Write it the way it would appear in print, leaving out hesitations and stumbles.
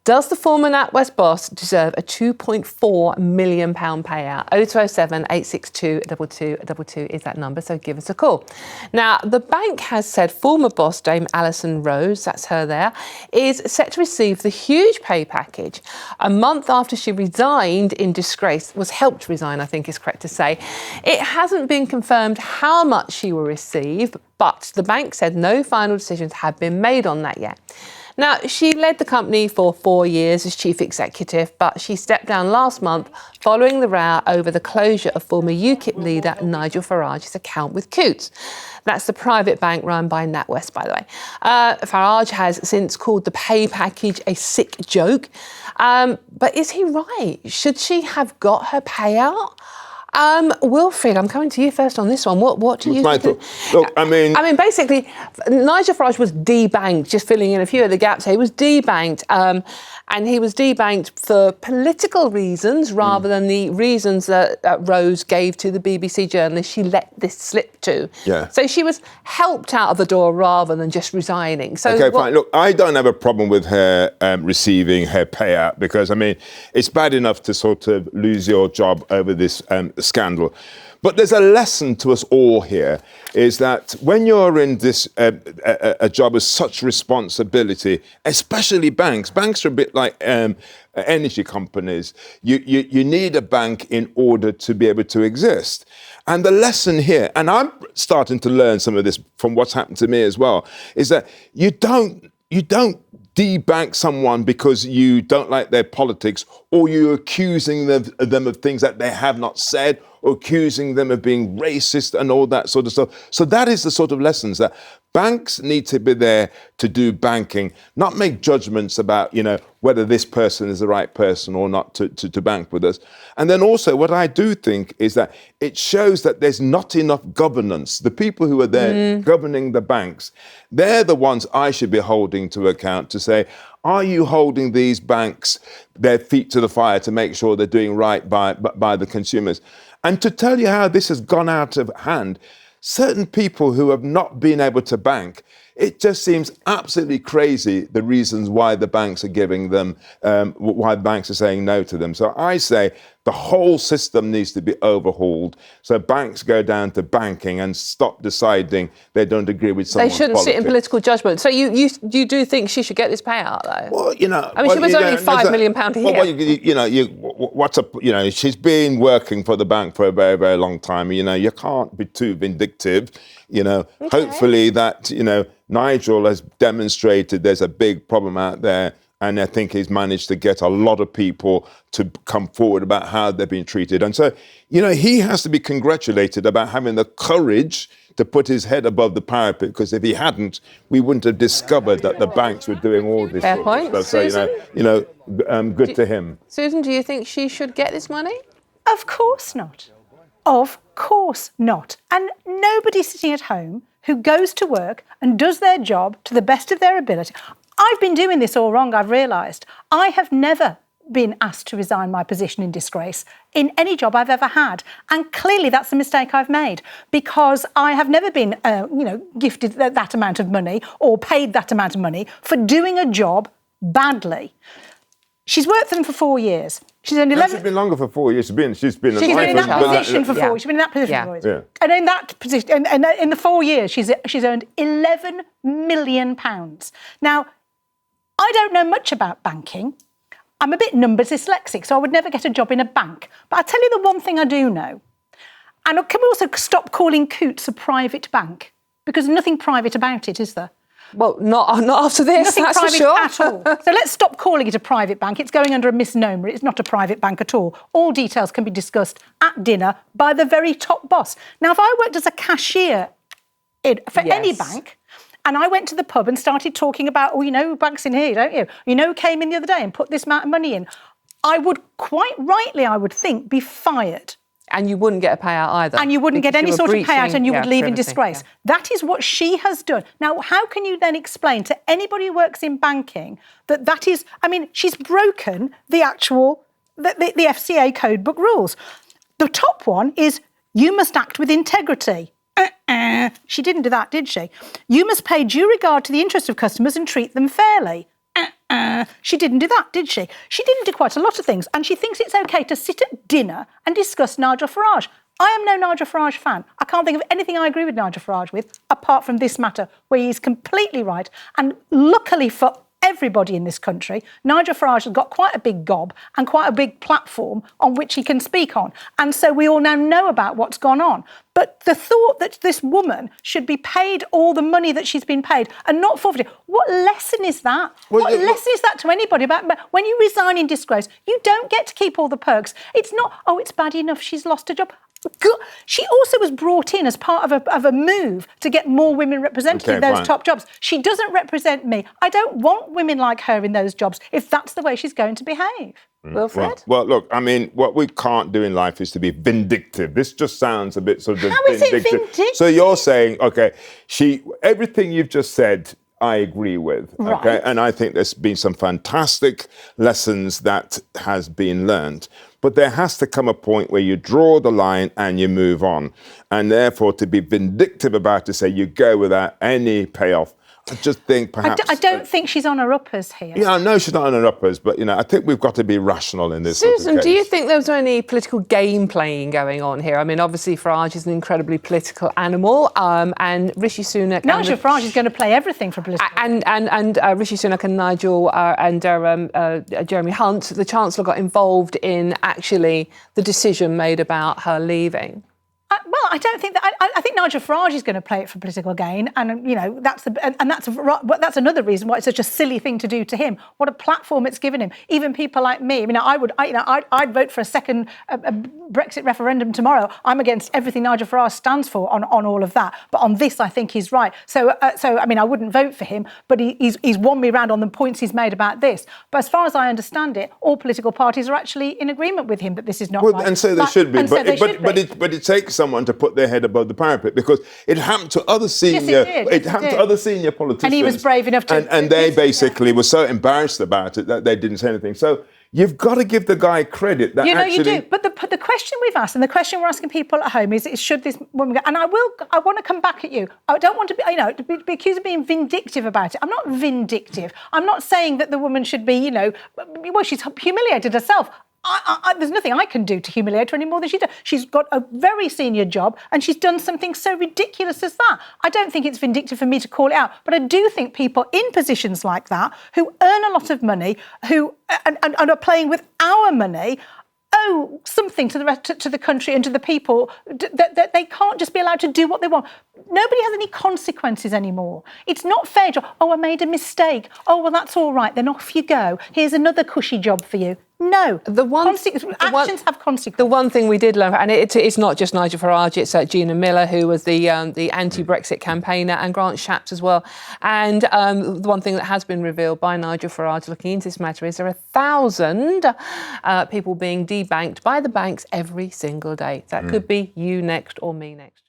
Does the former Natwest boss deserve a £2.4 million payout? 0207 862 2222 is that number, so give us a call. Now, the bank has said former boss Dame Alison Rose, that's her there, is set to receive the huge pay package a month after she resigned in disgrace, was helped to resign, I think is correct to say. It hasn't been confirmed how much she will receive, but the bank said no final decisions have been made on that yet. Now, she led the company for 4 years as chief executive, but she stepped down last month following the row over the closure of former UKIP leader Nigel Farage's account with Coutts. That's the private bank run by Natwest, by the way. Farage has since called the pay package a sick joke. But is he right? Should she have got her payout? Wilfred, I'm coming to you first on this one. What do you think? Look, I mean, basically, Nigel Farage was debanked, just filling in a few of the gaps here. He was debanked, and he was debanked for political reasons rather than the reasons that Rose gave to the BBC journalist she let this slip to. Yeah. So she was helped out of the door rather than just resigning. So okay, fine. Look, I don't have a problem with her receiving her payout because, I mean, it's bad enough to sort of lose your job over this scandal. But there's a lesson to us all here, is that when you're in this a job of such responsibility, especially banks are a bit like energy companies. You need a bank in order to be able to exist. And the lesson here, and I'm starting to learn some of this from what's happened to me as well, is that you don't debank someone because you don't like their politics, or you're accusing them of things that they have not said, or accusing them of being racist and all that sort of stuff. So that is the sort of lessons that banks need to be there to do banking, not make judgments about, whether this person is the right person or not to bank with us. And then also what I do think is that it shows that there's not enough governance. The people who are there governing the banks, they're the ones I should be holding to account to say, are you holding these banks, their feet to the fire to make sure they're doing right by the consumers? And to tell you how this has gone out of hand, certain people who have not been able to bank, it just seems absolutely crazy the reasons why the banks are giving them, why the banks are saying no to them. So I say the whole system needs to be overhauled. So banks go down to banking and stop deciding they don't agree with someone's They shouldn't sit in political judgment. So you do think she should get this payout, though? Well, she was only £5 million a year. She's been working for the bank for a very, very long time. You can't be too vindictive. Okay. Hopefully that, Nigel has demonstrated there's a big problem out there, and I think he's managed to get a lot of people to come forward about how they've been treated. And so, he has to be congratulated about having the courage to put his head above the parapet, because if he hadn't, we wouldn't have discovered that the banks were doing all this Fair sort point. of stuff. So, good to him. Susan, do you think she should get this money? Of course not. Of course not. And nobody sitting at home who goes to work and does their job to the best of their ability. I've been doing this all wrong, I've realised. I have never been asked to resign my position in disgrace in any job I've ever had. And clearly that's a mistake I've made, because I have never been, gifted that amount of money or paid that amount of money for doing a job badly. She's worked for them for 4 years. She's only 11. She's been longer for 4 years. She's been in that position for 4 years. She's been in that position for 4 years. Yeah. And in that position, and in the 4 years, she's earned £11 million. Now, I don't know much about banking. I'm a bit numbers dyslexic, so I would never get a job in a bank. But I tell you the one thing I do know. And can we also stop calling Coutts a private bank? Because there's nothing private about it, is there? Well, not after this, Nothing that's for private sure. at all. So let's stop calling it a private bank. It's going under a misnomer. It's not a private bank at all. All details can be discussed at dinner by the very top boss. Now, if I worked as a cashier for any bank, and I went to the pub and started talking about, banks in here, don't you? Who came in the other day and put this amount of money in, I would quite rightly, I would think, be fired. And you wouldn't get a payout either. And you wouldn't get any sort of payout, and you would leave in disgrace. Yeah. That is what she has done. Now, how can you then explain to anybody who works in banking that is, she's broken the actual, the FCA code book rules. The top one is, you must act with integrity. She didn't do that, did she? You must pay due regard to the interests of customers and treat them fairly. She didn't do that, did she? She didn't do quite a lot of things, and she thinks it's okay to sit at dinner and discuss Nigel Farage. I am no Nigel Farage fan. I can't think of anything I agree with Nigel Farage with, apart from this matter, where he's completely right. And luckily for everybody in this country, Nigel Farage has got quite a big gob and quite a big platform on which he can speak on. And so we all now know about what's gone on. But the thought that this woman should be paid all the money that she's been paid and not forfeited, what lesson is that? What lesson is that to anybody? About when you resign in disgrace, you don't get to keep all the perks. It's not, oh, it's bad enough she's lost her job. She also was brought in as part of a move to get more women represented in those top jobs. She doesn't represent me. I don't want women like her in those jobs if that's the way she's going to behave. Wilfred? Well, look, I mean, what we can't do in life is to be vindictive. This just sounds a bit sort of How is it vindictive? So you're saying, okay, everything you've just said, I agree with, okay? Right. And I think there's been some fantastic lessons that has been learned. But there has to come a point where you draw the line and you move on. And therefore, to be vindictive about to say you go without any payoff, I just think perhaps... I don't think she's on her uppers here. Yeah, I know she's not on her uppers, but, I think we've got to be rational in this Susan, case. do you think there was any political game playing going on here? I mean, obviously Farage is an incredibly political animal, and Rishi Sunak... Nigel Farage is going to play everything for political... And Rishi Sunak and Nigel and Jeremy Hunt, the Chancellor, got involved in actually the decision made about her leaving. Well, I don't think that. I think Nigel Farage is going to play it for political gain, and that's another reason why it's such a silly thing to do to him. What a platform it's given him. Even people like me. I mean, I'd vote for a second Brexit referendum tomorrow. I'm against everything Nigel Farage stands for on all of that, but on this, I think he's right. So I mean, I wouldn't vote for him, but he's won me round on the points he's made about this. But as far as I understand it, all political parties are actually in agreement with him that this is not right. And so they should be. But it takes someone to put their head above the parapet, because it happened to other senior to other senior politicians, and he was brave enough to, and they basically were so embarrassed about it that they didn't say anything. So you've got to give the guy credit. That you do. But the question we've asked, and the question we're asking people at home is should this woman go? And I want to come back at you. I don't want to be, to be accused of being vindictive about it. I'm not vindictive. I'm not saying that the woman should be, well, she's humiliated herself. There's nothing I can do to humiliate her any more than she does. She's got a very senior job and she's done something so ridiculous as that. I don't think it's vindictive for me to call it out, but I do think people in positions like that who earn a lot of money, who and are playing with our money, owe something to the country and to the people, that they can't just be allowed to do what they want. Nobody has any consequences anymore. It's not fair. I made a mistake. Oh, well, that's all right. Then off you go. Here's another cushy job for you. No. Actions have consequences. The one thing we did learn, and it's not just Nigel Farage, it's Gina Miller, who was the anti-Brexit campaigner, and Grant Shapps as well. And the one thing that has been revealed by Nigel Farage looking into this matter is there are 1,000 people being debanked by the banks every single day. That could be you next or me next.